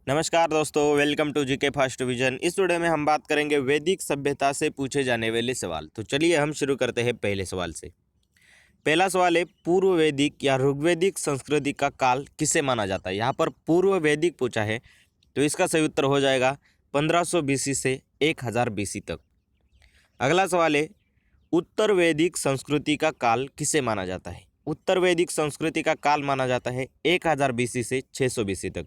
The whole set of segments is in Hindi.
नमस्कार दोस्तों, welcome to GK first division. इस वीडियो में हम बात करेंगे वैदिक सभ्यता से पूछे जाने वाले सवाल। तो चलिए हम शुरू करते हैं पहले सवाल से। पहला सवाल है, पूर्व वैदिक या ऋग्वैदिक संस्कृति का काल किसे माना जाता है। यहाँ पर पूर्व वैदिक पूछा है, तो इसका सही उत्तर हो जाएगा 1500 बीसी से 1000 बीसी तक। अगला सवाल है, उत्तर वैदिक संस्कृति का काल किसे माना जाता है। उत्तर वैदिक संस्कृति का काल माना जाता है 1000 बीसी से 600 बीसी तक।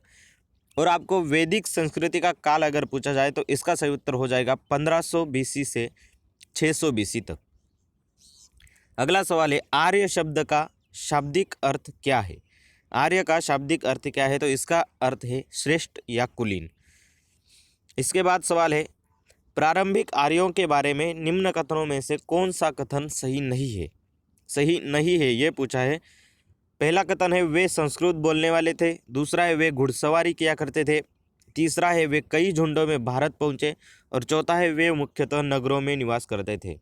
और आपको वैदिक संस्कृति का काल अगर पूछा जाए तो इसका सही उत्तर हो जाएगा 1500 बीसी से 600 बीसी तक। अगला सवाल है, आर्य शब्द का शाब्दिक अर्थ क्या है। आर्य का शाब्दिक अर्थ क्या है, तो इसका अर्थ है श्रेष्ठ या कुलीन। इसके बाद सवाल है, प्रारंभिक आर्यों के बारे में निम्न कथनों में से कौन सा कथन सही नहीं है ये पूछा है। पहला कथन है, वे संस्कृत बोलने वाले थे। दूसरा है, वे घुड़सवारी किया करते थे। तीसरा है, वे कई झुंडों में भारत पहुंचे। और चौथा है, वे मुख्यतः नगरों में निवास करते थे।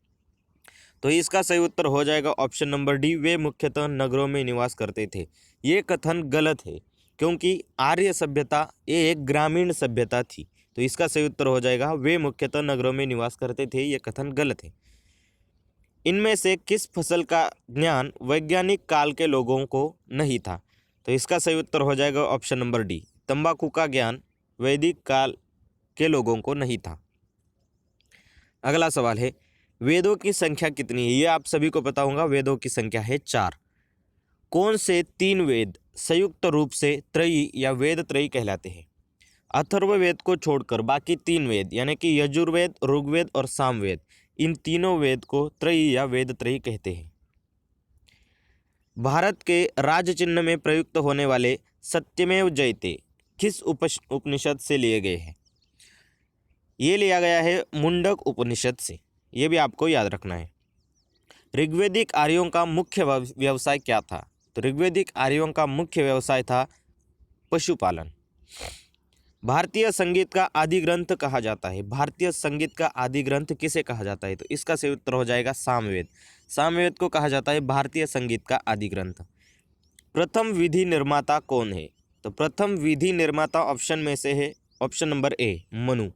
तो इसका सही उत्तर हो जाएगा ऑप्शन नंबर डी, वे मुख्यतः नगरों में निवास करते थे। ये कथन गलत है, क्योंकि आर्य सभ्यता ये एक ग्रामीण सभ्यता थी। तो इसका सही उत्तर हो जाएगा, वे मुख्यतः नगरों में निवास करते थे। ये कथन गलत है। इनमें से किस फसल का ज्ञान वैज्ञानिक काल के लोगों को नहीं था। तो इसका सही उत्तर हो जाएगा ऑप्शन नंबर डी, तंबाकू का ज्ञान वैदिक काल के लोगों को नहीं था। अगला सवाल है, वेदों की संख्या कितनी है। ये आप सभी को पता होगा, वेदों की संख्या है 4। कौन से 3 वेद संयुक्त रूप से त्रयी या वेद त्रयी कहलाते हैं। अथर्ववेद को छोड़कर बाकी 3 वेद यानी कि यजुर्वेद, ऋग्वेद और सामवेद, इन तीनों वेद को त्रयी या वेद त्रयी कहते हैं। भारत के राज चिन्ह में प्रयुक्त होने वाले सत्यमेव जयते किस उपनिषद से लिए गए हैं। ये लिया गया है मुंडक उपनिषद से। ये भी आपको याद रखना है। ऋग्वैदिक आर्यों का मुख्य व्यवसाय क्या था। तो ऋग्वैदिक आर्यों का मुख्य व्यवसाय था पशुपालन। भारतीय संगीत का आदि ग्रंथ कहा जाता है। भारतीय संगीत का आदि ग्रंथ किसे कहा जाता है। तो इसका सही उत्तर हो जाएगा सामवेद। सामवेद को कहा जाता है भारतीय संगीत का आदि ग्रंथ। प्रथम विधि निर्माता कौन है। तो प्रथम विधि निर्माता ऑप्शन में से है ऑप्शन नंबर ए, मनु।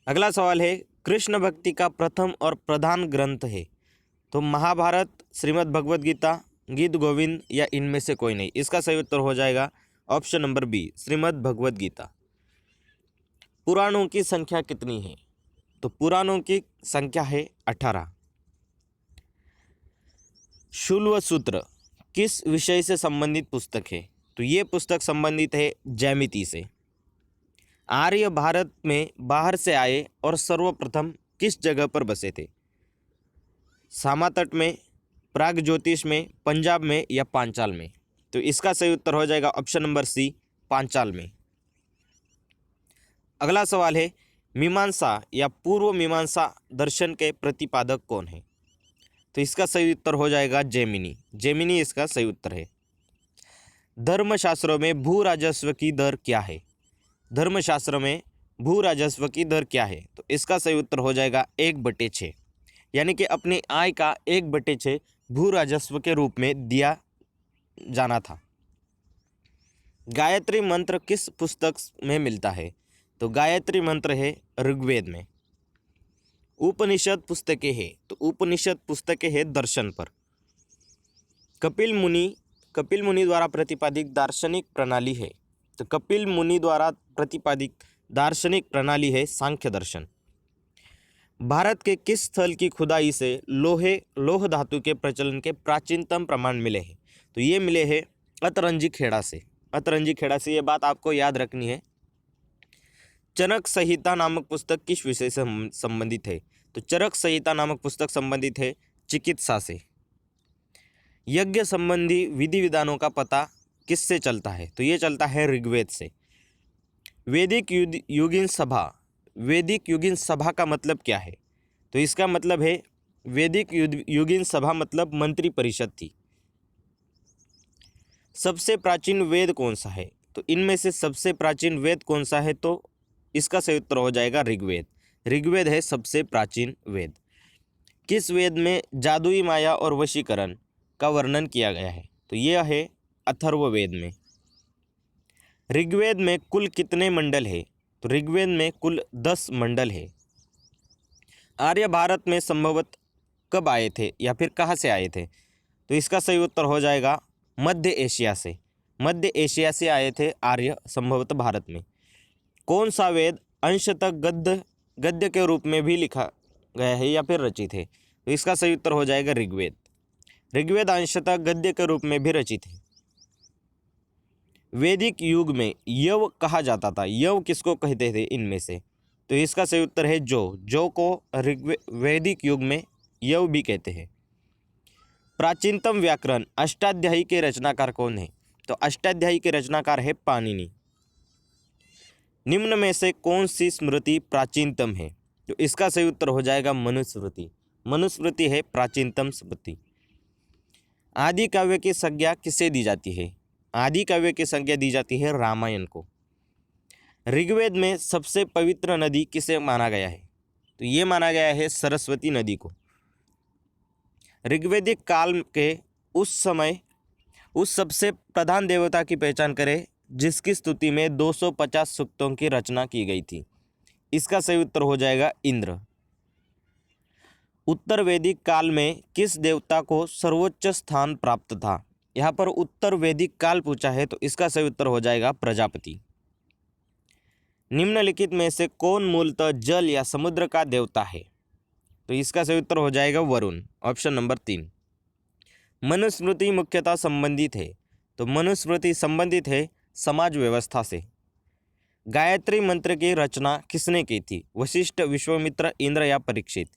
अगला सवाल है, कृष्ण भक्ति का प्रथम और प्रधान ग्रंथ है। तो महाभारत, श्रीमद् भगवद गीता, गीत गोविंद या इनमें से कोई नहीं। इसका सही उत्तर हो जाएगा option number B, Shrimad Bhagavad Gita. पुराणों की संख्या कितनी है। तो पुराणों की संख्या है 18। शूल्व सूत्र किस विषय से संबंधित पुस्तक है। तो ये पुस्तक संबंधित है ज्यामिति से। आर्य भारत में बाहर से आए और सर्वप्रथम किस जगह पर बसे थे। सामा तट में, प्राग ज्योतिष में, पंजाब में या पांचाल में। तो इसका सही उत्तर हो जाएगा ऑप्शन नंबर सी, पांचाल में। अगला सवाल है, मीमांसा या पूर्व मीमांसा दर्शन के प्रतिपादक कौन है। तो इसका सही उत्तर हो जाएगा जैमिनी। जैमिनी इसका सही उत्तर है। धर्मशास्त्रों में भू राजस्व की दर क्या है। धर्मशास्त्र में भू राजस्व की दर क्या है। तो इसका सही उत्तर हो जाएगा 1/6, यानी कि अपनी आय का 1/6 भू राजस्व के रूप में दिया जाना था। गायत्री मंत्र किस पुस्तक में मिलता है। तो गायत्री मंत्र है ऋग्वेद में। उपनिषद पुस्तकें हैं। तो उपनिषद पुस्तकें हैं दर्शन पर। कपिल मुनि द्वारा प्रतिपादित दार्शनिक प्रणाली है। तो कपिल मुनि द्वारा प्रतिपादित दार्शनिक प्रणाली है सांख्य दर्शन। भारत के किस स्थल की खुदाई से लोह धातु के प्रचलन के प्राचीनतम प्रमाण मिले हैं। तो ये मिले हैं अतरंजी खेड़ा से। अतरंजी खेड़ा से ये बात आपको याद रखनी है। चरक संहिता नामक पुस्तक किस विषय से संबंधित है। तो चरक संहिता नामक पुस्तक संबंधित है चिकित्सा से। यज्ञ संबंधी विधि विधानों का पता किससे चलता है। तो ये चलता है ऋग्वेद से। वैदिक युगीन सभा, वैदिक युगीन सभा का मतलब क्या है। तो इसका मतलब है वैदिक युगीन सभा मतलब मंत्री परिषद थी। सबसे प्राचीन वेद कौन सा है। तो इनमें से सबसे प्राचीन वेद कौन सा है। तो इसका सही उत्तर हो जाएगा ऋग्वेद। ऋग्वेद है सबसे प्राचीन वेद। किस वेद में जादुई माया और वशीकरण का वर्णन किया गया है। तो यह है अथर्ववेद में। ऋग्वेद में कुल कितने मंडल है? तो ऋग्वेद में कुल 10 मंडल है। आर्य भारत में संभवत कब आए थे या फिर कहाँ से आए थे? तो इसका सही उत्तर हो जाएगा मध्य एशिया से। मध्य एशिया से आए थे आर्य संभवतः भारत में। कौन सा वेद अंशतः गद्य के रूप में भी लिखा गया है या फिर रचित है? तो इसका सही उत्तर हो जाएगा ऋग्वेद। ऋग्वेद अंशतः गद्य के रूप में भी रचित है। वैदिक युग में यव कहा जाता था। यव किसको कहते थे इनमें से? तो इसका सही उत्तर है जो को वैदिक युग में यव भी कहते हैं। प्राचीनतम व्याकरण अष्टाध्यायी के रचनाकार कौन है? तो अष्टाध्यायी के रचनाकार है पाणिनि। निम्न में से कौन सी स्मृति प्राचीनतम है? तो इसका सही उत्तर हो जाएगा मनुस्मृति। मनुस्मृति है प्राचीनतम स्मृति। आदि काव्य की संज्ञा किसे दी जाती है? आदि काव्य की संज्ञा दी जाती है रामायण को। ऋग्वेद में सबसे पवित्र नदी किसे माना गया है? तो ये माना गया है सरस्वती नदी को। ऋग्वेदिक काल के उस सबसे प्रधान देवता की पहचान करें जिसकी स्तुति में 250 सूक्तों की रचना की गई थी। इसका सही उत्तर हो जाएगा इंद्र। उत्तर वैदिक काल में किस देवता को सर्वोच्च स्थान प्राप्त था? यहाँ पर उत्तर वैदिक काल पूछा है तो इसका सही उत्तर हो जाएगा प्रजापति। निम्नलिखित में से कौन मूलतः जल या समुद्र का देवता है? तो इसका सही उत्तर हो जाएगा वरुण, ऑप्शन नंबर 3। मनुस्मृति मुख्यतः संबंधित है। तो मनुस्मृति संबंधित है समाज व्यवस्था से। गायत्री मंत्र की रचना किसने की थी? वशिष्ठ, विश्वामित्र, इंद्र या परीक्षित?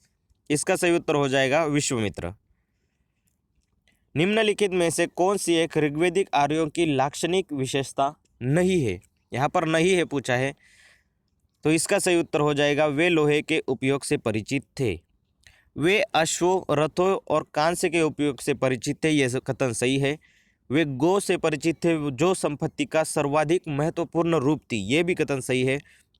इसका सही उत्तर हो जाएगा विश्वामित्र। निम्नलिखित में से कौन सी एक ऋग्वेदिक आर्यों की लाक्षणिक विशेषता नहीं है? यहाँ पर नहीं है पूछा है तो इसका सही उत्तर हो जाएगा वे लोहे के उपयोग से परिचित थे। वे अश्वों, रथों और कांस्य के उपयोग से परिचित थे, यह कथन सही है। वे गौ से परिचित थे जो संपत्ति का सर्वाधिक महत्वपूर्ण रूप थी, यह भी कथन सही है।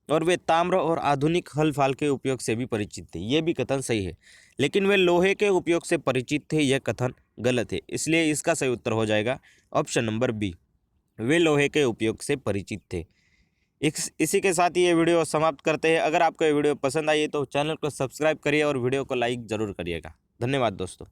और वे ताम्र और आधुनिक हल फाल के उपयोग से भी परिचित थे, यह भी कथन सही है। लेकिन वे लोहे के उपयोग से परिचित थे, यह कथन गलत है। इसलिए इसका सही उत्तर हो जाएगा ऑप्शन नंबर बी, वे लोहे के उपयोग से परिचित थे। इसी के साथ ही ये वीडियो समाप्त करते हैं। अगर आपको ये वीडियो पसंद आई है तो चैनल को सब्सक्राइब करिए और वीडियो को लाइक ज़रूर करिएगा। धन्यवाद दोस्तों।